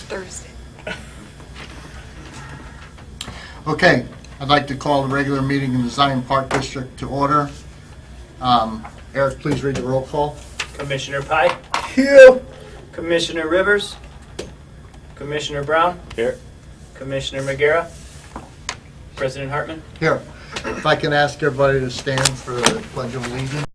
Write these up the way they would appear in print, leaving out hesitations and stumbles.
Thursday. Okay, I'd like to call the regular meeting in the Zion Park District to order. Eric, please read the roll call. Commissioner Pike. Here. Commissioner Rivers. Commissioner Brown. Here. Commissioner Magera. President Hartman. Here. If I can ask everybody to stand for the Pledge of Allegiance.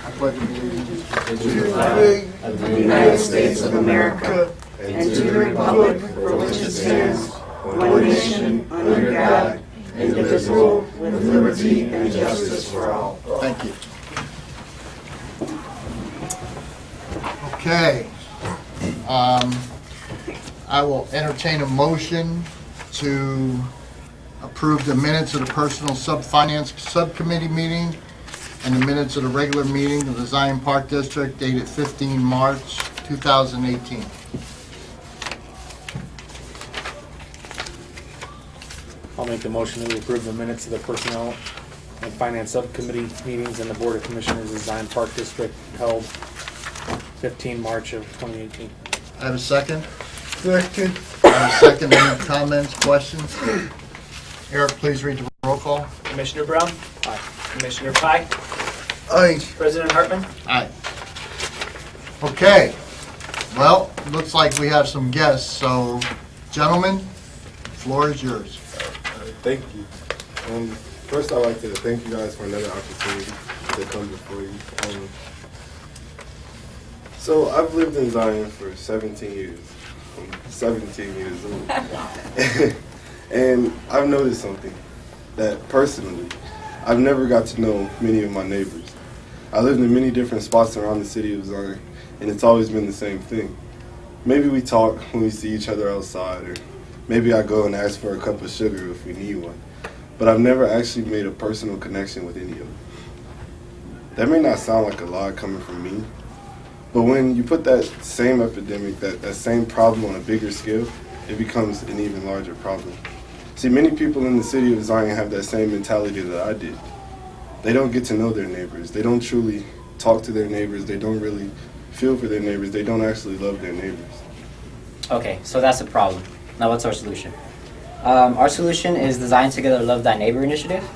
I pledge allegiance to the flag of the United States of America and to the republic for which it stands, one nation, under God, indivisible, with liberty and justice for all. Thank you. Okay. I will entertain a motion to approve the minutes of the Personal Finance Subcommittee meeting and the minutes of the regular meeting of the Zion Park District dated 15 March 2018. I'll make the motion to approve the minutes of the Personnel and Finance Subcommittee meetings and the Board of Commissioners of Zion Park District held 15 March of 2018. I have a second. Second. I have a second. Any comments, questions? Eric, please read the roll call. Commissioner Brown. Aye. Commissioner Pike. Aye. President Hartman. Aye. Okay. Well, looks like we have some guests, so gentlemen, the floor is yours. Thank you. First, I'd like to thank you guys for another opportunity to come before you. So, I've lived in Zion for 17 years. I'm 17 years old. And I've noticed something, that personally, I've never got to know many of my neighbors. I lived in many different spots around the city of Zion, and it's always been the same thing. Maybe we talk when we see each other outside, or maybe I go and ask for a cup of sugar if we need one. But I've never actually made a personal connection with any of them. That may not sound like a lot coming from me, but when you put that same epidemic, that same problem on a bigger scale, it becomes an even larger problem. See, many people in the city of Zion have that same mentality that I did. They don't get to know their neighbors. They don't truly talk to their neighbors. They don't really feel for their neighbors. They don't actually love their neighbors. Okay, so that's a problem. Now what's our solution? Our solution is the Zion Together Love Thy Neighbor initiative,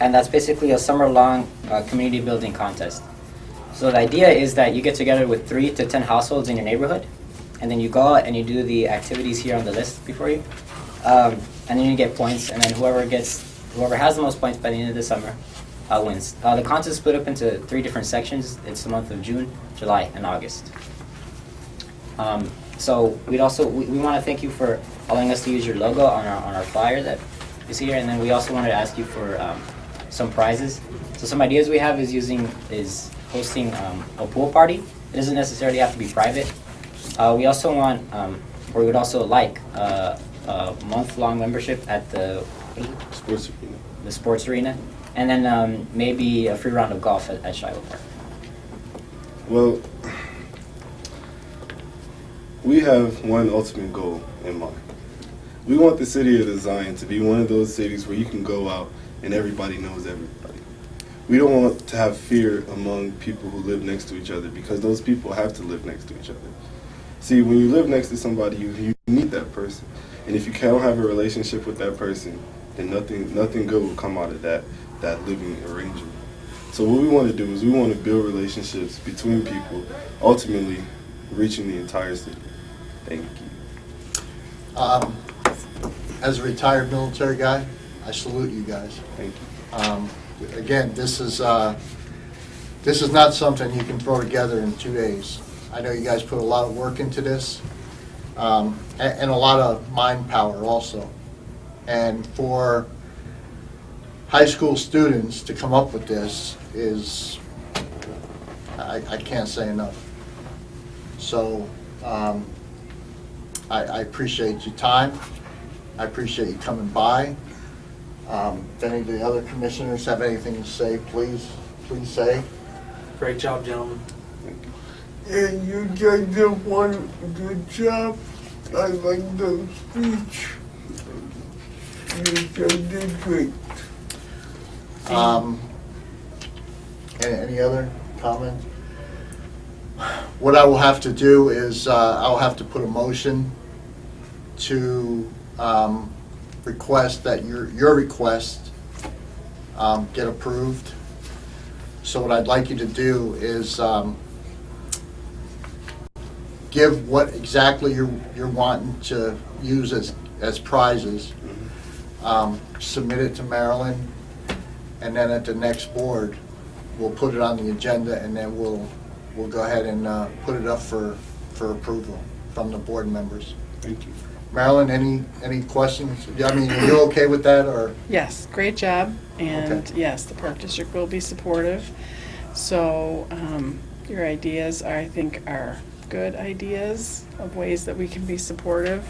and that's basically a summer-long community building contest. So the idea is that you get together with 3 to 10 households in your neighborhood, and then you go out and you do the activities here on the list before you, and then you get points, and then whoever has the most points by the end of the summer wins. The contest is split up into 3 different sections. It's the month of June, July, and August. So we want to thank you for allowing us to use your logo on our flyer that is here, and then we also wanted to ask you for some prizes. So some ideas we have is hosting a pool party. It doesn't necessarily have to be private. We also want, or we would also like a month-long membership at the sports arena, and then maybe a free round of golf at Shiloh Park. Well, we have one ultimate goal in mind. We want the city of Zion to be one of those cities where you can go out and everybody knows everybody. We don't want to have fear among people who live next to each other, because those people have to live next to each other. See, when you live next to somebody, you need that person. And if you can't have a relationship with that person, then nothing good will come out of that living arrangement. So what we want to do is we want to build relationships between people, ultimately reaching the entire city. Thank you. As a retired military guy, I salute you guys. Thank you. Again, this is not something you can throw together in 2 days. I know you guys put a lot of work into this, and a lot of mind power also. And for high school students to come up with this is, I can't say enough. So I appreciate your time. I appreciate you coming by. If any of the other commissioners have anything to say, please say. Great job, gentlemen. And you guys did one good job. I like the speech. You guys did great. Any other comments? What I will have to do is, I'll have to put a motion to request that your request get approved. So what I'd like you to do is give what exactly you're wanting to use as prizes. Submit it to Marilyn, and then at the next board, we'll put it on the agenda, and then we'll go ahead and put it up for approval from the board members. Thank you. Marilyn, any questions? I mean, are you okay with that, or? Yes, great job, and Okay. yes, the Park District will be supportive. So, your ideas, I think, are good ideas of ways that we can be supportive.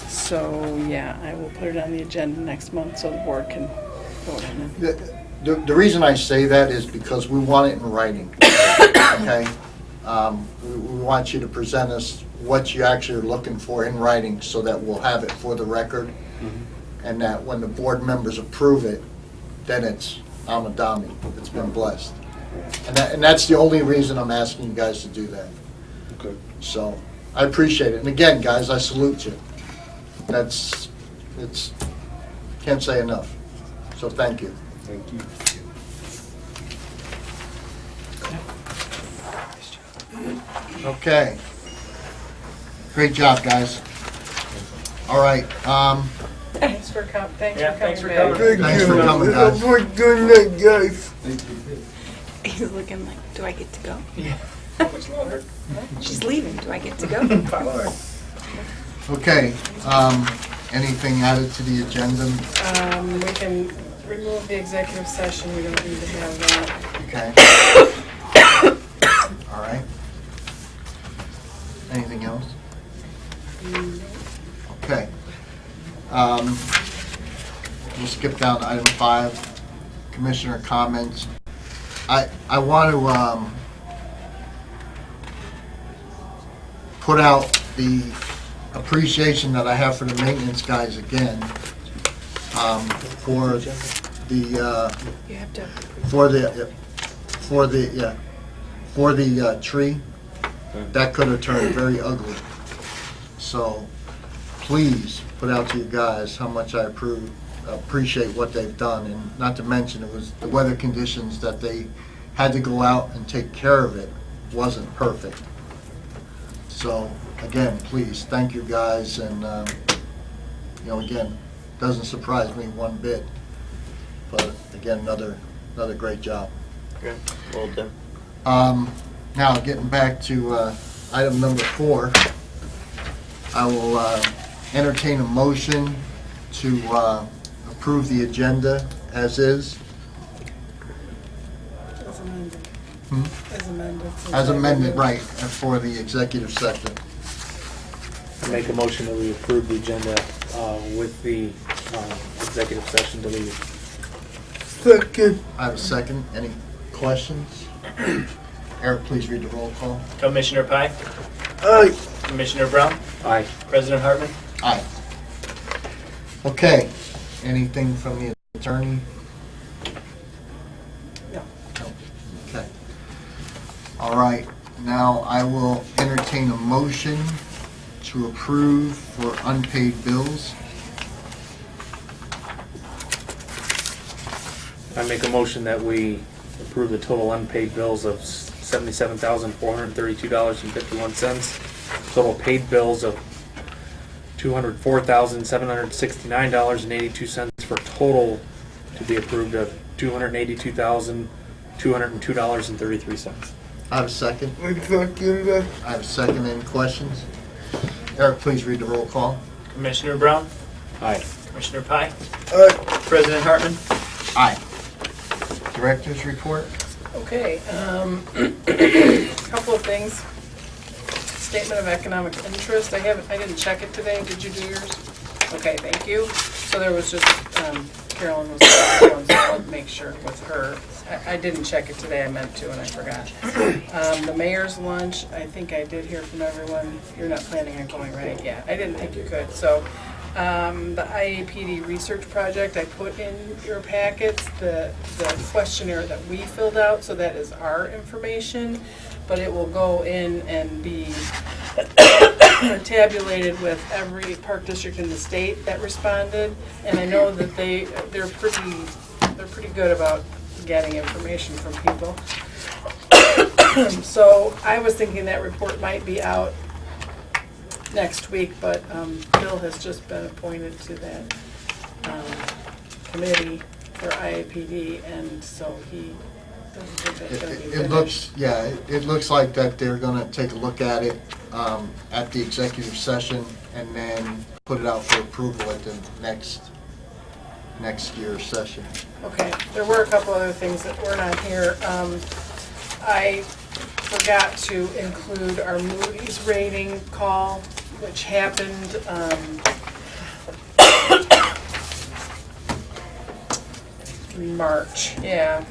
So, yeah, I will put it on the agenda next month so the board can vote on it. The reason I say that is because we want it in writing, okay? We want you to present us what you actually are looking for in writing so that we'll have it for the record. And that when the board members approve it, then it's Amadami, it's been blessed. And that's the only reason I'm asking you guys to do that. Okay. So, I appreciate it. And again, guys, I salute you. Can't say enough. So thank you. Thank you. Okay. Great job, guys. All right, Thanks for coming Yeah, thanks for back. coming. Thanks for coming, guys. Good night, guys. He's looking like, do I get to go? Yeah. How much longer? She's leaving, do I get to go? Okay, anything added to the agenda? We can remove the executive session, we don't need to have that. Okay. All right. Anything else? Okay. We'll skip down to item 5, commissioner comments. I want to put out the appreciation that I have for the maintenance guys again, for the You have to. for the tree. That could have turned very ugly. So please put out to you guys how much I appreciate what they've done, and not to mention it was the weather conditions that they had to go out and take care of it wasn't perfect. So again, please, thank you guys, and again, doesn't surprise me one bit, but again, another great job. Good. Well done. Now, getting back to item number 4, I will entertain a motion to approve the agenda as is. As amended. Hmm? As amended. As amended, right, for the executive session. I make a motion that we approve the agenda with the executive session deleted. Second. I have a second. Any questions? Eric, please read the roll call. Commissioner Pye, Aye. Commissioner Brown, Aye. President Hartman. Aye. Okay, anything from the attorney? No. No. Okay. All right, now I will entertain a motion to approve for unpaid bills. I make a motion that we approve the total unpaid bills of $77,432.51. Total paid bills of $204,769.82 for total to be approved of $282,202.33. I have a second. I second that. I have a second. Any questions? Eric, please read the roll call. Commissioner Brown, Aye. Commissioner Pye, Aye. President Hartman. Aye. Director's report? Okay, couple of things. Statement of economic interest, I didn't check it today, did you do yours? Okay, thank you. So there was just, Carolyn was going to make sure with her. I didn't check it today, I meant to and I forgot. The mayor's lunch, I think I did hear from everyone. You're not planning on going, right? Yeah, I didn't think you could, so. The IAPD research project, I put in your packets the questionnaire that we filled out, so that is our information. but it will go in and be tabulated with every park district in the state that responded. And I know that they're pretty good about getting information from people. So I was thinking that report might be out next week, but Bill has just been appointed to that committee for IAPD, and so he doesn't think that's going to be It looks, yeah, it looks like that they're gonna take a look at it at the executive session and then put it out for approval at the next year's session. Okay, there were a couple other things that weren't on here. I forgot to include our Moody's rating call, which happened in March, yeah.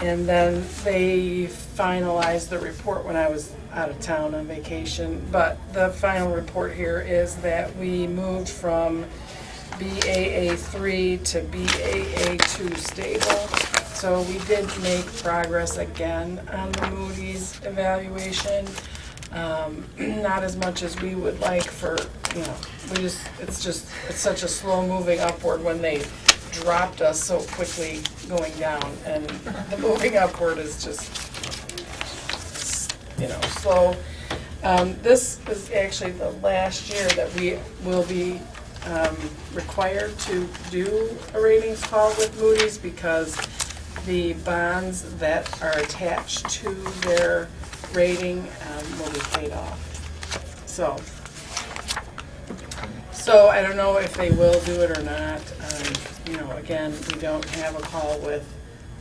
And then they finalized the report when I was out of town on vacation. But the final report here is that we moved from BAA3 to BAA2 stable. So we did make progress again on the Moody's evaluation. Not as much as we would like for, it's such a slow moving upward when they dropped us so quickly going down, and the moving upward is just, slow. This is actually the last year that we will be required to do a ratings call with Moody's, because the bonds that are attached to their rating will be paid off. So I don't know if they will do it or not. Again, we don't have a call with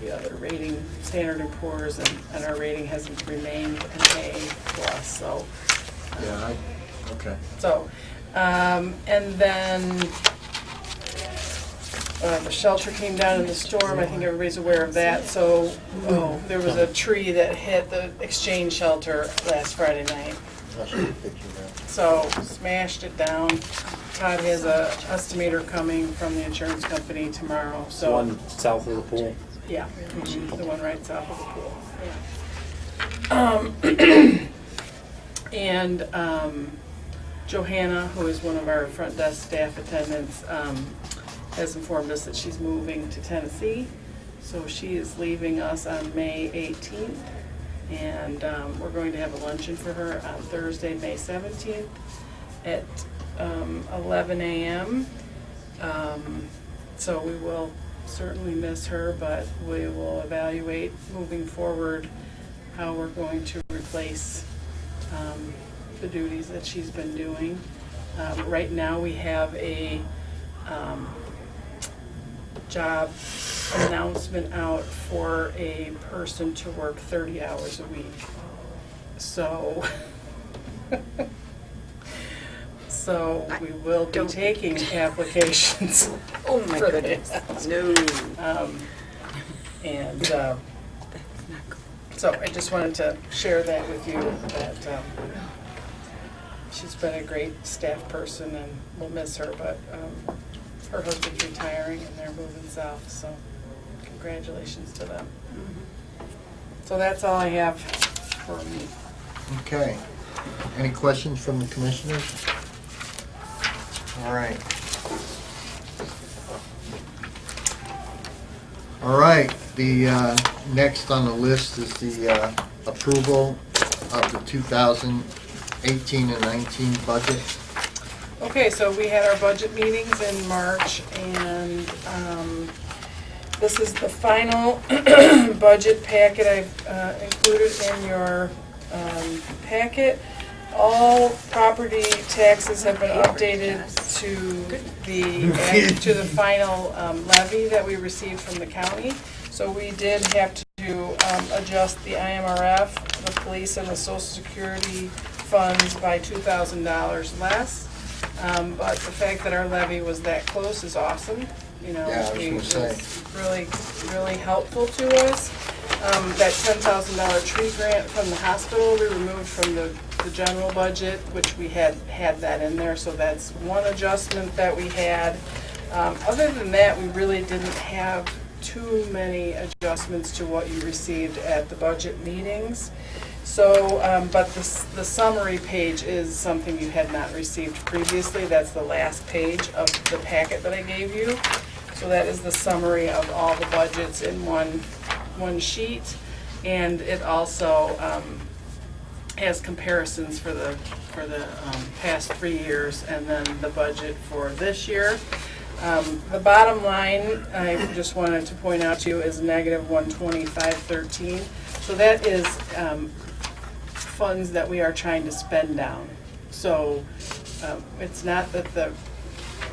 the other rating, Standard & Poor's, and our rating hasn't remained an A plus, so. Yeah, okay. So, and then the shelter came down in the storm. I think everybody's aware of that. So, there was a tree that hit the exchange shelter last Friday night. I'll show you a picture of that. So, smashed it down. Todd has a estimator coming from the insurance company tomorrow, so. One south of the pool. Yeah, the one right south of the pool. Yeah. And Johanna, who is one of our front desk staff attendants, has informed us that she's moving to Tennessee. So she is leaving us on May 18th. And we're going to have a luncheon for her on Thursday, May 17th at 11 a.m. So we will certainly miss her, but we will evaluate moving forward how we're going to replace the duties that she's been doing. Right now we have a job announcement out for a person to work 30 hours a week. So we will be taking applications Oh my for goodness. that. No. And so I just wanted to share that with you, that she's been a great staff person, and we'll miss her, but her husband's retiring and they're moving south, so congratulations to them. So that's all I have for me. Okay. Any questions from the commissioners? All right. All right, the next on the list is the approval of the 2018 and 19 budget. Okay, so we had our budget meetings in March, and this is the final budget packet I've included in your packet. All property taxes have been updated to the final levy that we received from the county. So we did have to adjust the IMRF, the police, and the Social Security funds by $2,000 less. But the fact that our levy was that close is awesome. Yeah, I was gonna say. It's really, really helpful to us. That $10,000 tree grant from the hospital, we removed from the general budget, which we had that in there, so that's one adjustment that we had. Other than that, we really didn't have too many adjustments to what you received at the budget meetings. So, but the summary page is something you had not received previously. That's the last page of the packet that I gave you. So that is the summary of all the budgets in one sheet. And it also has comparisons for the past 3 years and then the budget for this year. The bottom line, I just wanted to point out to you, is negative 125.13. So that is funds that we are trying to spend down. So it's not that the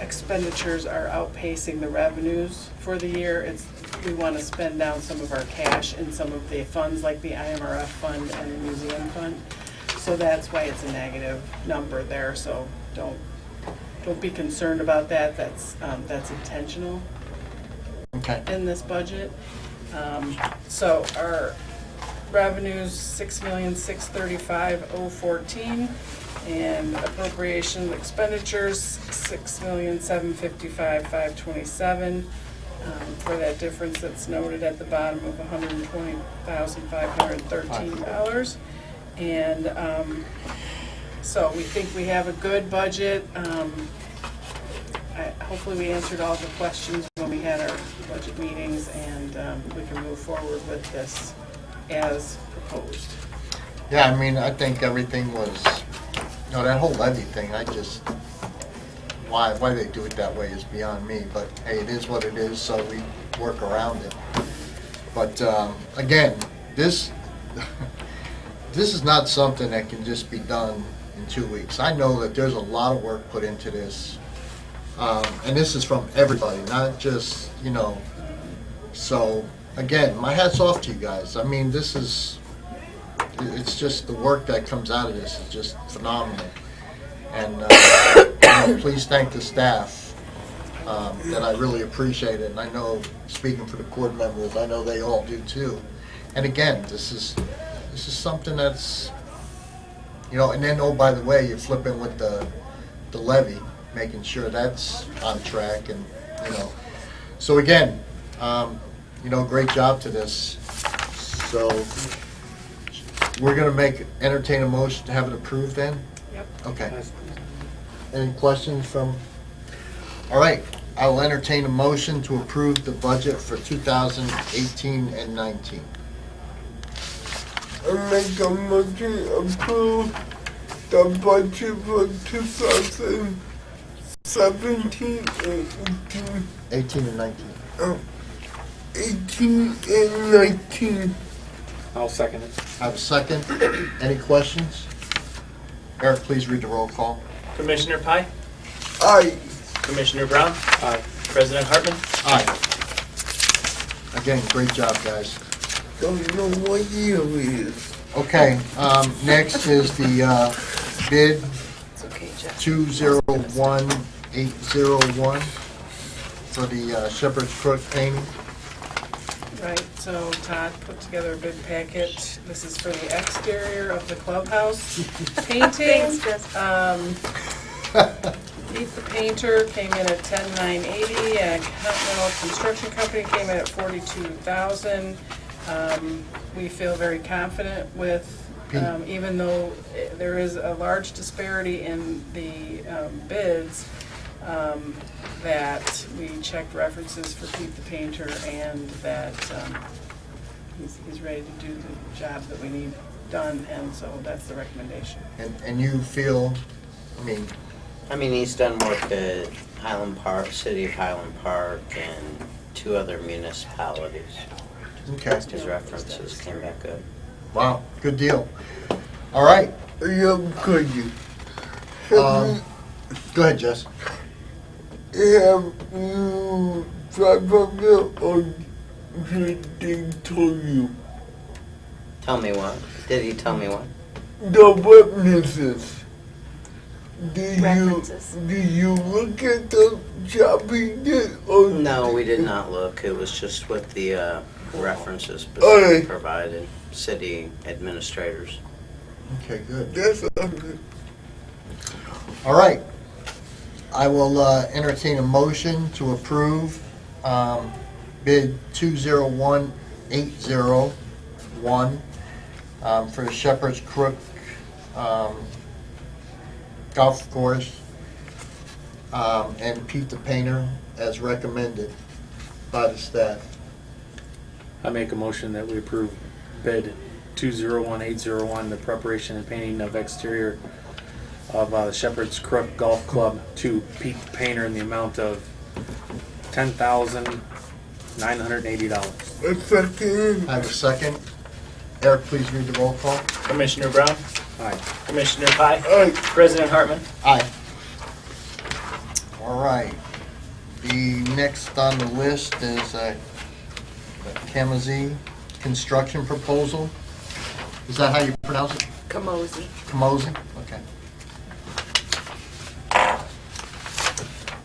expenditures are outpacing the revenues for the year. It's we want to spend down some of our cash in some of the funds like the IMRF fund and the museum fund. So that's why it's a negative number there. So don't be concerned about that. That's intentional Okay. in this budget. So our revenues, 6,635,014, and appropriation expenditures, 6,755,527, for that difference that's noted at the bottom of $120,513. And so we think we have a good budget. Hopefully we answered all the questions when we had our budget meetings, and we can move forward with this as proposed. Yeah, I mean, I think everything was, that whole levy thing, why they do it that way is beyond me, but hey, it is what it is, so we work around it. But again, this is not something that can just be done in 2 weeks. I know that there's a lot of work put into this, and this is from everybody, not just, so again, my hat's off to you guys. I mean, it's just the work that comes out of this is just phenomenal. And please thank the staff that I really appreciate it. And I know, speaking for the board members, I know they all do too. And again, this is something that's, and then, oh, by the way, you flip in with the levy, making sure that's on track, and, So again, great job to this. So we're gonna entertain a motion to have it approved then? Yep. Okay. Any questions from? All right, I will entertain a motion to approve the budget for 2018 and 19. I make a motion to approve the budget for 2017 and 18 and 19. 18 and 19. I'll second it. I have a second. Any questions? Eric, please read the roll call. Commissioner Pye? Aye. Commissioner Brown? Aye. President Hartman? Aye. Again, great job, guys. Don't know what year it is. Okay, next is the bid It's okay, Jeff. 201801 for the Shepherd's Crook painting. Right, so Todd put together a bid packet. This is for the exterior of the clubhouse painting. Pete the Painter came in at $10,980, and Continental Construction Company came in at $42,000. We feel very confident with, even though there is a large disparity in the bids, that we checked references for Pete the Painter, and that he's ready to do the job that we need done, and so that's the recommendation. And you feel, I mean, he's done work at Highland Park, City of Highland Park, and 2 other municipalities. okay, His references came back good. wow, good deal. All right, Yeah, could you? go ahead, Jess. Have you tried from there, or did they tell you? Tell me what? Did he tell me what? The witnesses. References. Did you look at the job he did? Or No, we did not look. It was just with the references Alright. provided, city administrators. Okay, good. That's okay. All right. I will entertain a motion to approve bid 201801 for the Shepherd's Crook golf course, and Pete the Painter as recommended by the staff. I make a motion that we approve bid 201801, the preparation and painting of exterior of the Shepherd's Crook Golf Club to Pete the Painter in the amount of $10,980. A second. I have a second. Eric, please read the roll call. Commissioner Brown? Aye. Commissioner Pye? Aye. President Hartman? Aye. All right. The next on the list is the Camazee construction proposal. Is that how you pronounce it? Camozzi. Camozee? Okay.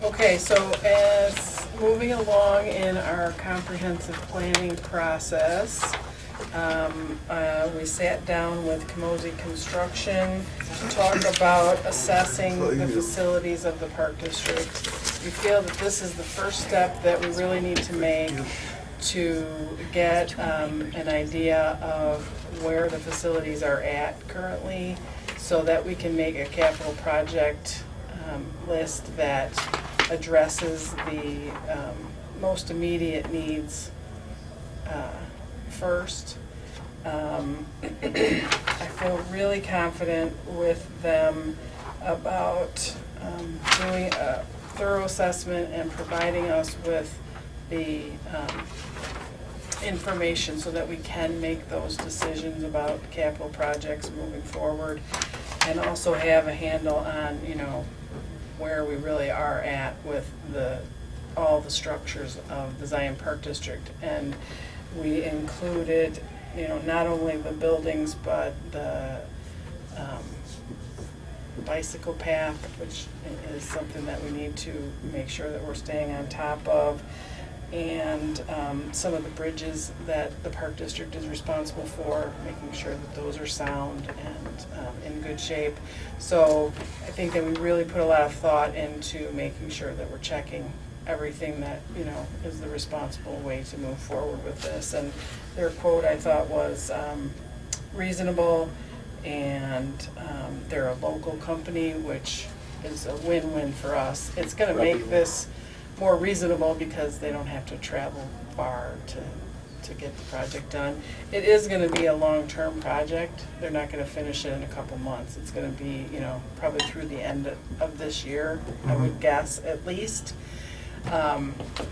Okay, so as moving along in our comprehensive planning process, we sat down with Camozee Construction to talk about assessing the facilities of the Park District. We feel that this is the first step that we really need to make to get an idea of where the facilities are at currently, so that we can make a capital project list that addresses the most immediate needs first. I feel really confident with them about doing a thorough assessment and providing us with the information so that we can make those decisions about capital projects moving forward, and also have a handle on, where we really are at with all the structures of the Zion Park District. And we included, not only the buildings, but the bicycle path, which is something that we need to make sure that we're staying on top of, and some of the bridges that the Park District is responsible for, making sure that those are sound and in good shape. So I think that we really put a lot of thought into making sure that we're checking everything that, is the responsible way to move forward with this. And their quote, I thought, was reasonable, and they're a local company, which is a win-win for us. It's gonna make this more reasonable because they don't have to travel far to get the project done. It is gonna be a long-term project. They're not gonna finish it in a couple months. It's gonna be, probably through the end of this year, I would guess, at least.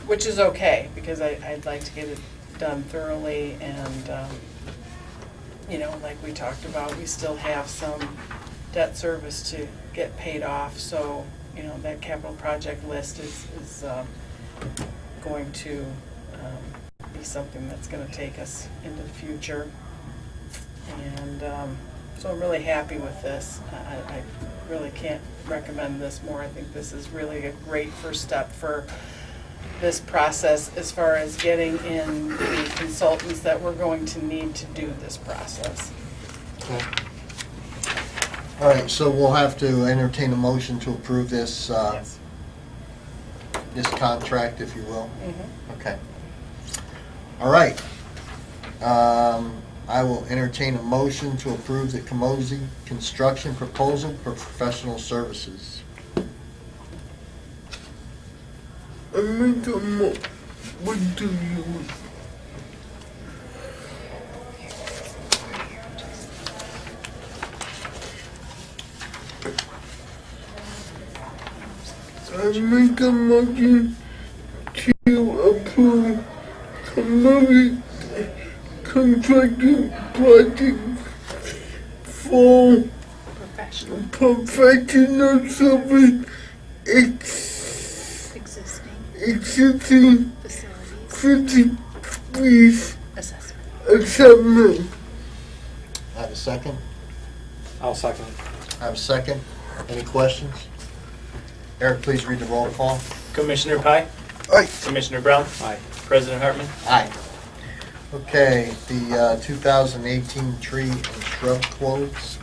Which is okay, because I'd like to get it done thoroughly, and, like we talked about, we still have some debt service to get paid off, so, that capital project list is going to be something that's gonna take us into the future. And so I'm really happy with this. I really can't recommend this more. I think this is really a great first step for this process as far as getting in the consultants that we're going to need to do this process. Okay. All right, so we'll have to entertain a motion to approve this, Yes. this contract, if you will. Mhm. Okay. All right. I will entertain a motion to approve the Camozee construction proposal for professional services. I make a what do you? I make a motion to approve Camozee contracting project for professional service existing facilities assessment. I have a second. I'll second. I have a second. Any questions? Eric, please read the roll call. Commissioner Pye? Aye. Commissioner Brown? Aye. President Hartman? Aye. Okay, the 2018 tree and shrub quotes.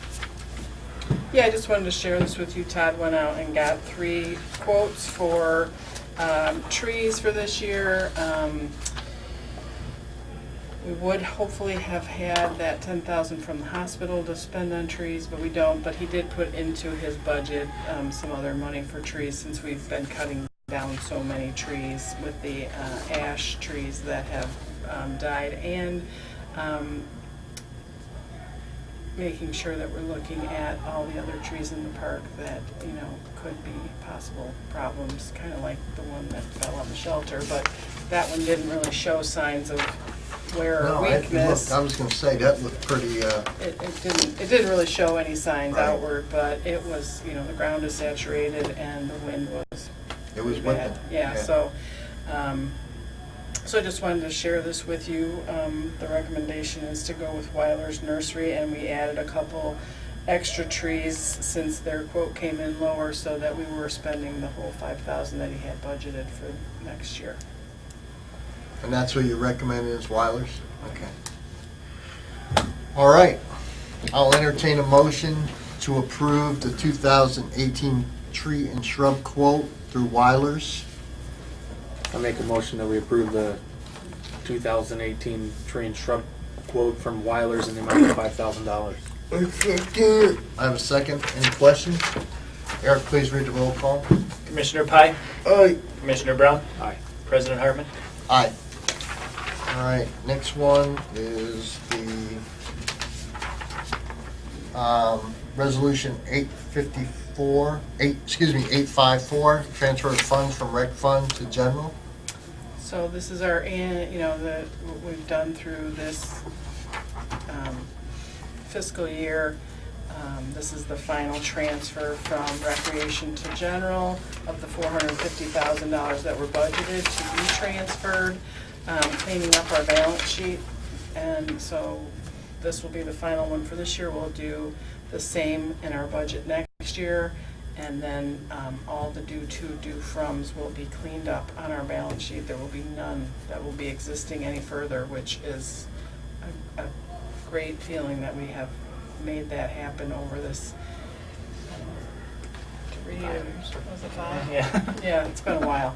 Yeah, I just wanted to share this with you. Todd went out and got 3 quotes for trees for this year. We would hopefully have had that 10,000 from the hospital to spend on trees, but we don't. But he did put into his budget some other money for trees since we've been cutting down so many trees with the ash trees that have died, and making sure that we're looking at all the other trees in the park that, you know, could be possible problems, kind of like the one that fell on the shelter, but that one didn't really show signs of wear or No, weakness. I was gonna say, that looked pretty, It didn't really show any signs Right. outward, but it was, you know, the ground is saturated and the wind was it was pretty with bad. them. Yeah, so I just wanted to share this with you. The recommendation is to go with Weiler's Nursery, and we added a couple extra trees since their quote came in lower, so that we were spending the whole 5,000 that he had budgeted for next year. And that's what you recommend is Weiler's? Okay. All right. I'll entertain a motion to approve the 2018 tree and shrub quote through Weiler's. I make a motion that we approve the 2018 tree and shrub quote from Weiler's in the amount of $5,000. I have a second. Any questions? Eric, please read the roll call. Commissioner Pye? Aye. Commissioner Brown? Aye. President Hartman? Aye. All right, next one is the resolution 854, transfer of funds from rec fund to general. So this is our, what we've done through this fiscal year. This is the final transfer from recreation to general of the $450,000 that were budgeted to be transferred, cleaning up our balance sheet. And so this will be the final one for this year. We'll do the same in our budget next year. And then all the due to, due froms will be cleaned up on our balance sheet. There will be none that will be existing any further, which is a great feeling that we have made that happen over this 3 years. Was it 5? Yeah. Yeah, it's been a while.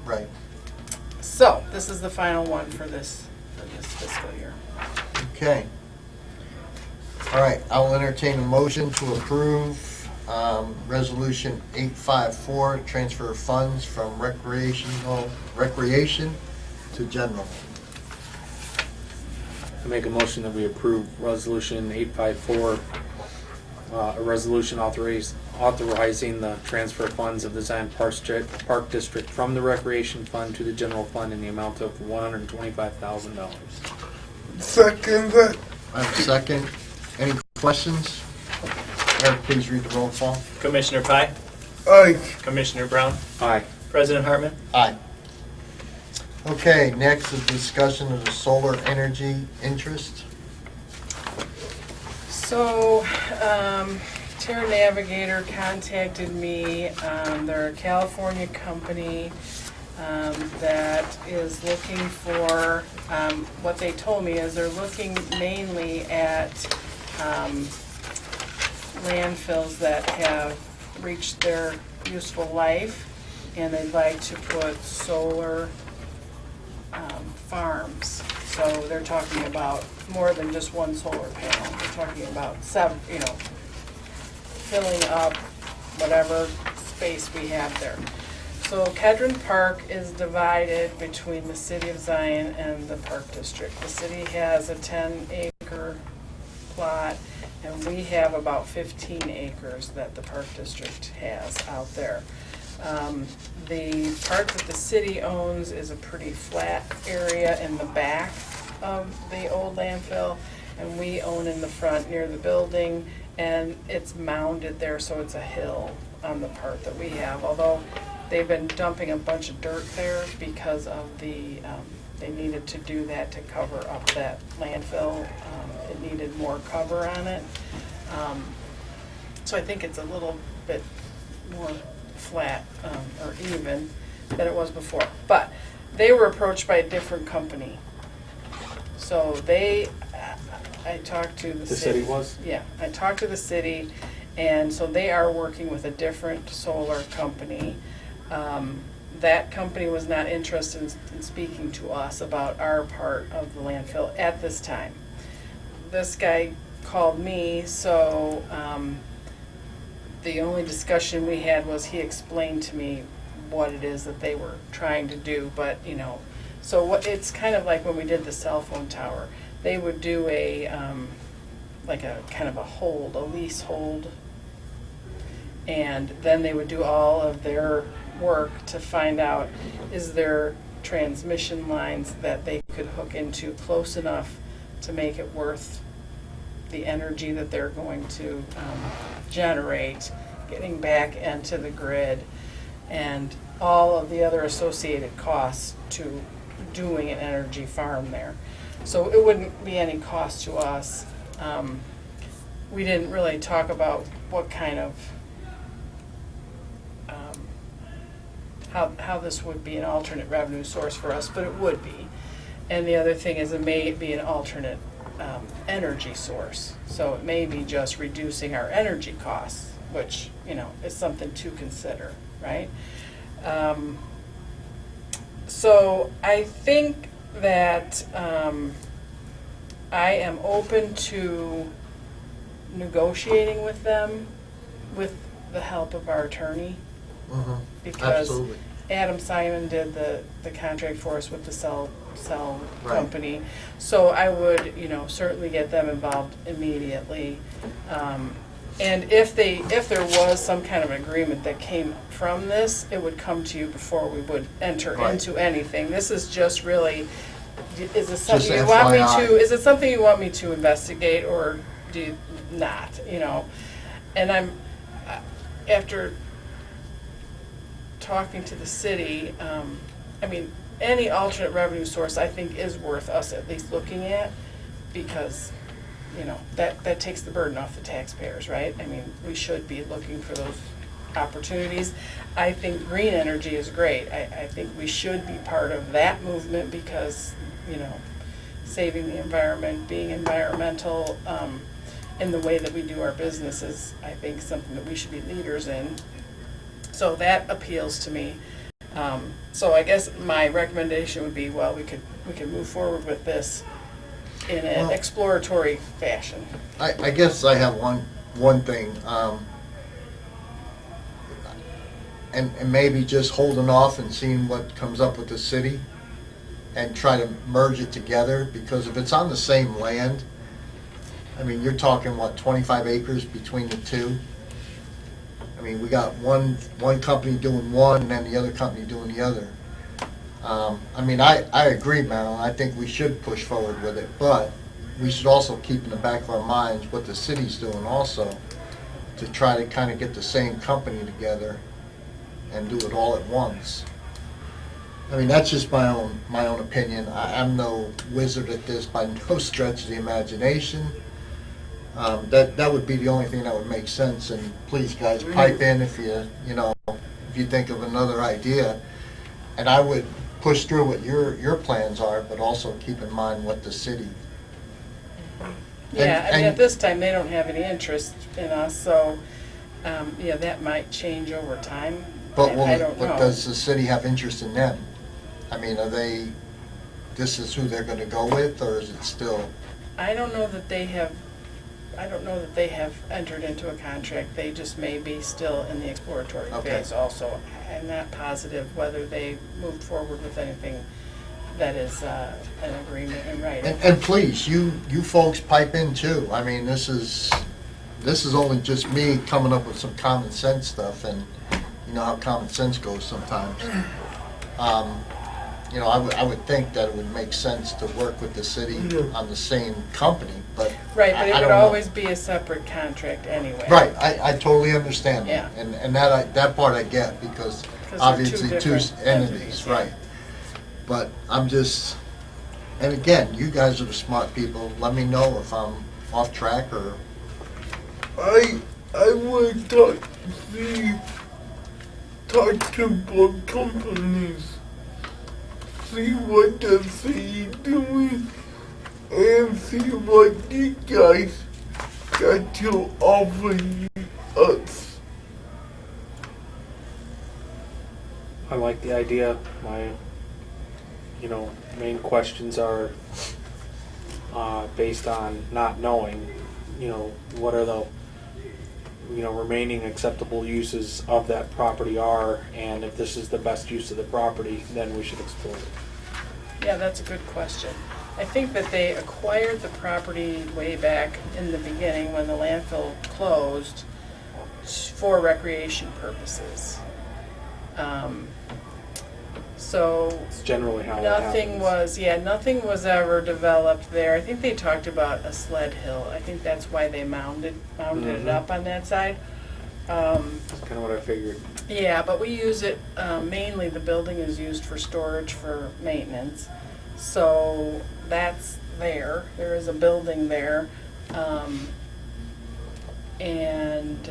Right. So this is the final one for this fiscal year. Okay. All right, I'll entertain a motion to approve resolution 854, transfer of funds from recreation to general. I make a motion that we approve resolution 854, a resolution authorizing the transfer of funds of the Zion Park District from the recreation fund to the general fund in the amount of $125,000. Second that. I have a second. Any questions? Eric, please read the roll call. Commissioner Pye? Aye. Commissioner Brown? Aye. President Hartman? Aye. Okay, next is discussion of the solar energy interest. So, Terra Navigator contacted me. They're a California company that is looking for, what they told me is they're looking mainly at landfills that have reached their useful life, and they'd like to put solar farms. So they're talking about more than just one solar panel. They're talking about filling up whatever space we have there. So Kedron Park is divided between the city of Zion and the Park District. The city has a 10-acre plot, and we have about 15 acres that the Park District has out there. The part that the city owns is a pretty flat area in the back of the old landfill, and we own in the front near the building, and it's mounded there, so it's a hill on the part that we have. Although they've been dumping a bunch of dirt there because of the, they needed to do that to cover up that landfill. It needed more cover on it. So I think it's a little bit more flat or even than it was before. But they were approached by a different company. So I talked to The city was? Yeah, I talked to the city, and so they are working with a different solar company. that company was not interested in speaking to us about our part of the landfill at this time. This guy called me, so the only discussion we had was he explained to me what it is that they were trying to do, but, you know, so what, it's kind of like when we did the cell phone tower. They would do a, like a kind of a lease hold, and then they would do all of their work to find out, is there transmission lines that they could hook into close enough to make it worth the energy that they're going to generate, getting back into the grid, and all of the other associated costs to doing an energy farm there. So it wouldn't be any cost to us. We didn't really talk about what kind of, how this would be an alternate revenue source for us, but it would be. And the other thing is it may be an alternate energy source. So it may be just reducing our energy costs, which, you know, is something to consider, right? So I think that I am open to negotiating with them with the help of our attorney. Because Absolutely. Adam Simon did the contract for us with the cell Right. company. So I would, you know, certainly get them involved immediately. And if there was some kind of agreement that came from this, it would come to you before we would enter Right. into anything. This is just really, is it something Just you want me FYI. to, is it something you want me to investigate, or do you not, you know? And I'm, after talking to the city, I mean, any alternate revenue source I think is worth us at least looking at, because, you know, that takes the burden off the taxpayers, right? I mean, we should be looking for those opportunities. I think green energy is great. I think we should be part of that movement because, you know, saving the environment, being environmental in the way that we do our business is, I think, something that we should be leaders in. So that appeals to me. So I guess my recommendation would be, well, we could move forward with this in an Well- exploratory fashion. I guess I have one thing, and maybe just holding off and seeing what comes up with the city and try to merge it together, because if it's on the same land, I mean, you're talking, what, 25 acres between the two? I mean, we got one company doing one and then the other company doing the other. I mean, I agree, Marilyn, I think we should push forward with it, but we should also keep in the back of our minds what the city's doing also, to try to kind of get the same company together and do it all at once. I mean, that's just my own opinion. I'm no wizard at this by no stretch of the imagination. That would be the only thing that would make sense, and please, guys, pipe in if you think of another idea. And I would push through what your plans are, but also keep in mind what the city. Yeah, I mean, and- at this time, they don't have any interest in us, so, yeah, that might change over time. But I don't know. does the city have interest in them? I mean, this is who they're gonna go with, or is it still? I don't know that they have entered into a contract. They just may be still in the exploratory Okay. phase also. I'm not positive whether they moved forward with anything that is an agreement in writing. And please, you folks pipe in too. I mean, this is only just me coming up with some common sense stuff, and you know how common sense goes sometimes. You know, I would think that it would make sense to work with the city on the same company, but Right, but it I would don't know. always be a separate contract anyway. Right, I totally understand that, Yeah. and that part I get, because 'Cause they're obviously two two different entities, entities, yeah. right. But I'm just, and again, you guys are the smart people, let me know if I'm off track or, I would talk to both companies, see what the city doing, and see what you guys got to offer us. I like the idea. My, main questions are based on not knowing, what are the, remaining acceptable uses of that property are, and if this is the best use of the property, then we should explore it. Yeah, that's a good question. I think that they acquired the property way back in the beginning when the landfill closed for recreation purposes. So It's generally how it nothing happens. nothing was ever developed there. I think they talked about a sled hill. I think that's why they mounted it up on that side. That's kind of what I figured. Yeah, but we use it, mainly the building is used for storage for maintenance. So that's there. There is a building there. And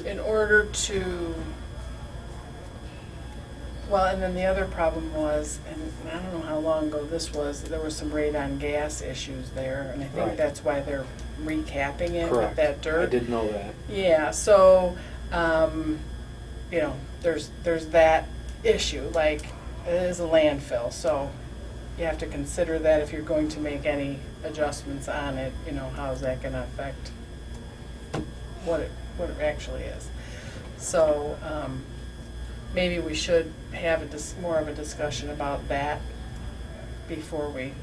in order to, well, and then the other problem was, and I don't know how long ago this was, there was some radon gas issues there, and I think Right. that's why they're recapping it with Correct. that dirt. I did know that. Yeah, so, there's that issue, like, it is a landfill, so you have to consider that if you're going to make any adjustments on it, how's that gonna affect what it actually is. So, maybe we should have more of a discussion about that before we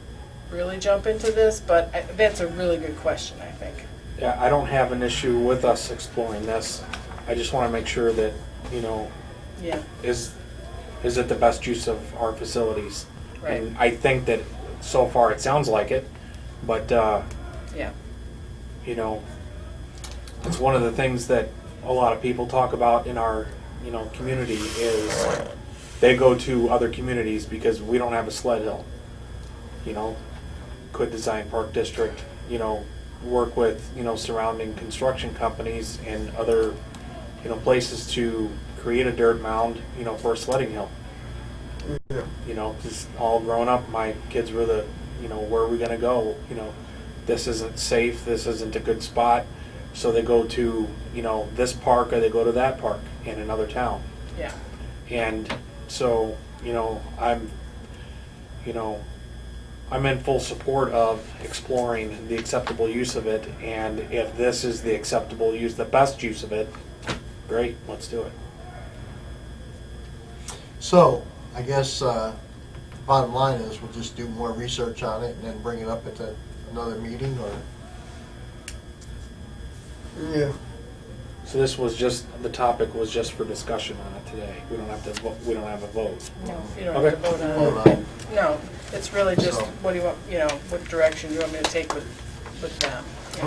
really jump into this, but that's a really good question, I think. Yeah, I don't have an issue with us exploring this. I just want to make sure that, Yeah, is it the best use of our facilities? right, And I think that so far it sounds like it, but, yeah, it's one of the things that a lot of people talk about in our, community is they go to other communities because we don't have a sled hill. Could design Park District, work with, surrounding construction companies and other, places to create a dirt mound, for a sledding hill. Yeah. Just all growing up, my kids were the, where are we gonna go? This isn't safe, this isn't a good spot. So they go to, this park or they go to that park in another town. yeah, And so, I'm in full support of exploring the acceptable use of it. And if this is the acceptable use, the best use of it, great, let's do it. So, I guess, bottom line is we'll just do more research on it and then bring it up at another meeting, or? Yeah. So this was the topic was just for discussion on it today. We don't have to, we don't have a vote. no, you don't have to vote on Hold it. on. No, it's really just, So- what do you want, what direction do you want me to take with them?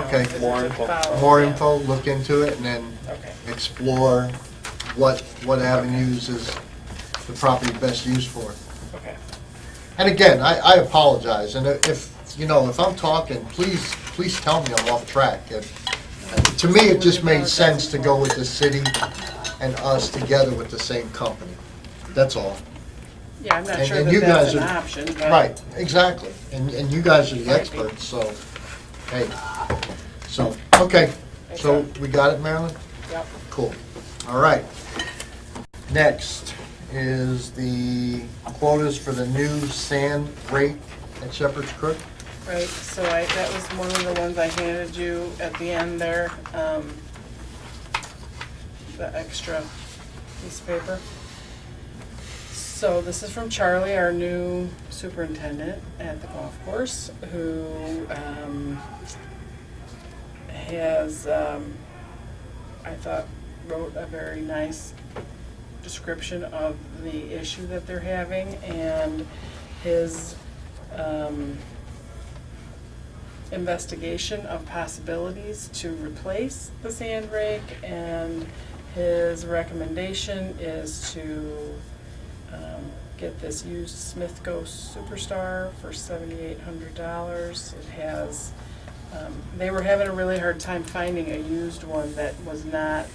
Okay. Is it More to info. follow? More Yeah. info, look into it, and then Okay, explore what avenues is the property best used for. okay. And again, I apologize, and if I'm talking, please tell me I'm off track. To me, it just made sense to go with the city and us together with the same company. That's all. Yeah, I'm not And- sure and that you that's guys an are- option, but. Right, exactly. And you guys are the Might be. experts, so, hey. So, okay. So, we got it, Marilyn? Yep. Cool. All right. Next is the quotas for the new sand rate at Shepherd's Crook. Right, so that was one of the ones I handed you at the end there, the extra piece of paper. So this is from Charlie, our new superintendent at the golf course, who has, I thought, wrote a very nice description of the issue that they're having, and his investigation of possibilities to replace the sand rake, and his recommendation is to get this used Smith Ghost Superstar for $7,800. It has, they were having a really hard time finding a used one that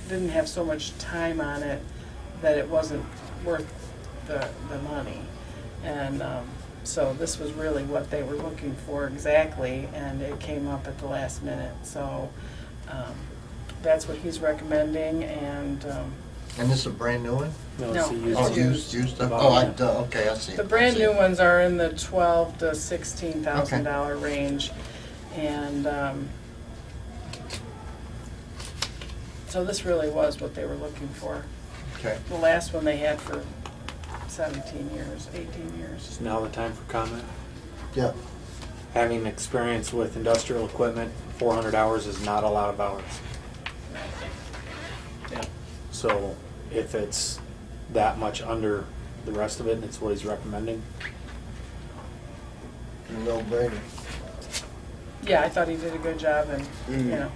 didn't have so much time on it that it wasn't worth the money. And so this was really what they were looking for exactly, and it came up at the last minute. So that's what he's recommending, and And this is a brand new one? No, it's a used Oh, it's one. used stuff? Oh, okay, I see. the brand I see. new ones are in the $12,000 to $16,000 range, and so this really was what they were looking for. Okay. The last one they had for 17 years, 18 years. Is now the time for comment? Yeah. Having experience with industrial equipment, 400 hours is not a lot of hours. Yeah. So if it's that much under the rest of it, and it's what he's recommending, No brainer. Yeah, I thought he did a good job, and you know,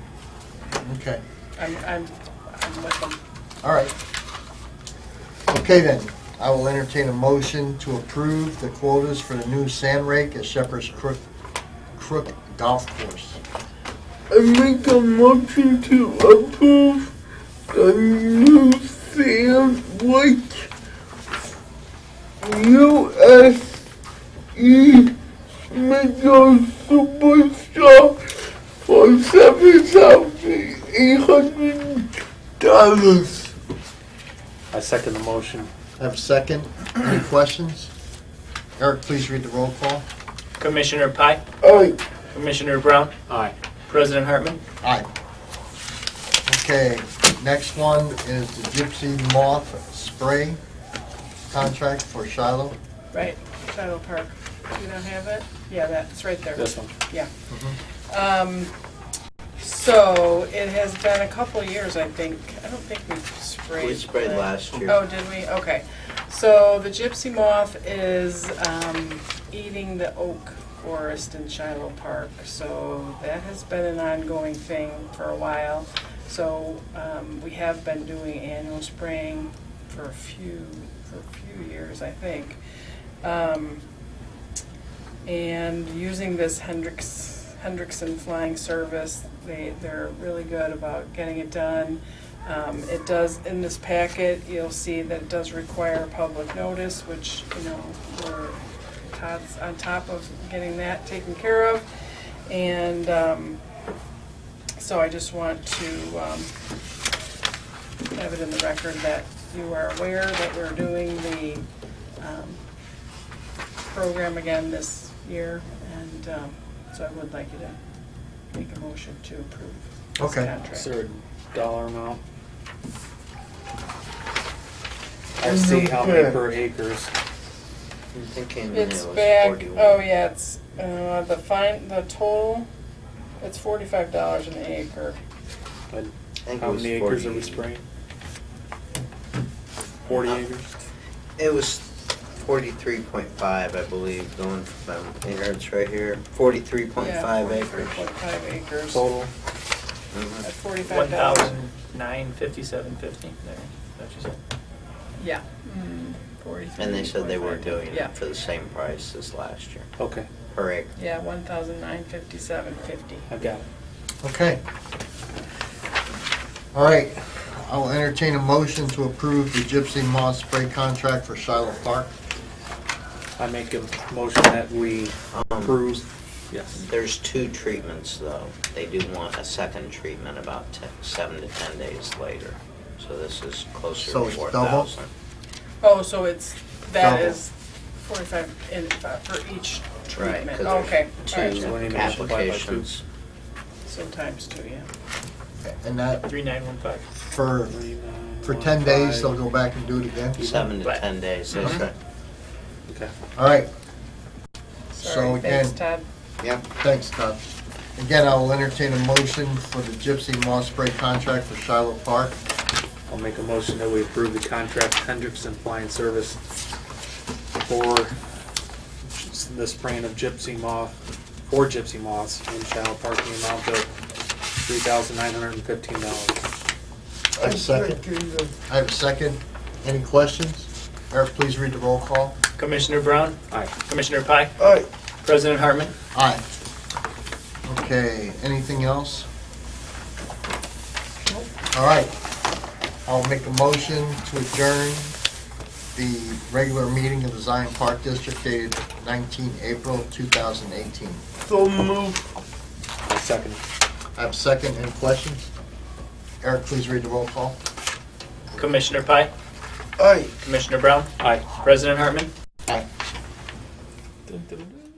Okay. I'm with him. All right. Okay then, I will entertain a motion to approve the quotas for the new sand rake at Shepherd's Crook Golf Course. I make a motion to approve the new sand rake USE Mega Superstar for $7,800. I second the motion. I have a second. Any questions? Eric, please read the roll call. Commissioner Pye, Aye. Commissioner Brown, Aye. President Hartman. Aye. Okay, next one is the Gypsy Moth Spray contract for Shiloh. Right, Shiloh Park. Do you not have it? Yeah, that's right there. This one. Yeah. So it has been a couple years, I think. I don't think we've sprayed. We sprayed last year. Oh, did we? Okay. So the gypsy moth is eating the oak forest in Shiloh Park. So that has been an ongoing thing for a while. So we have been doing annual spraying for a few years, I think. And using this Hendrickson Flying Service, they're really good about getting it done. It does, in this packet, you'll see that it does require public notice, which, you know, Todd's on top of getting that taken care of. And so I just want to have it in the record that you are aware that we're doing the program again this year, and so I would like you to make a motion to approve this Okay. contract. Is there a dollar amount? I see how many per acres. I'm thinking It's it was back, 41. oh yeah, it's, the total, it's $45 an acre. But I think how it was many acres are we 40. spraying? 40 acres? It was 43.5, I believe, going from here, it's right here, 43.5 acres. 43.5 acres. Total? Mhm. At $45. 1,957.50. There, that's what you said. Yeah. 43. And they said they were doing Yeah. it for the same price as last year, Okay, per acre. Yeah, 1,957.50. I've got it. Okay. All right, I will entertain a motion to approve the Gypsy Moth Spray contract for Shiloh Park. I make a motion that we approve. Yes. There's 2 treatments though. They do want a second treatment about 7 to 10 days later. So this is closer So to it's 4,000. Oh, so it's, that Double. is 45 for each Right, treatment. 'cause Okay. there's All right, 2 So when you multiply by 2. applications. so times 2, yeah. And that, 3915. for 10 days, they'll go back and do it again? 7 to 10 days, they said. Okay. All right, So Sorry, again- thanks, Todd. Yep. thanks, Todd. Again, I will entertain a motion for the Gypsy Moth Spray contract for Shiloh Park. I'll make a motion that we approve the contract Hendrickson Flying Service for the spraying of gypsy moth, for gypsy moths in Shiloh Park in the amount of $3,915. I have a second. I have a second. Any questions? Eric, please read the roll call. Commissioner Brown, Aye. Commissioner Pye, Aye. President Hartman. Aye. Okay, anything else? All right. I'll make a motion to adjourn the regular meeting of the Zion Park District dated 19 April 2018. So moved. I second. I have a second. Any questions? Eric, please read the roll call. Commissioner Pye, Aye. Commissioner Brown, Aye. President Hartman. Aye. Dun, dun, dun.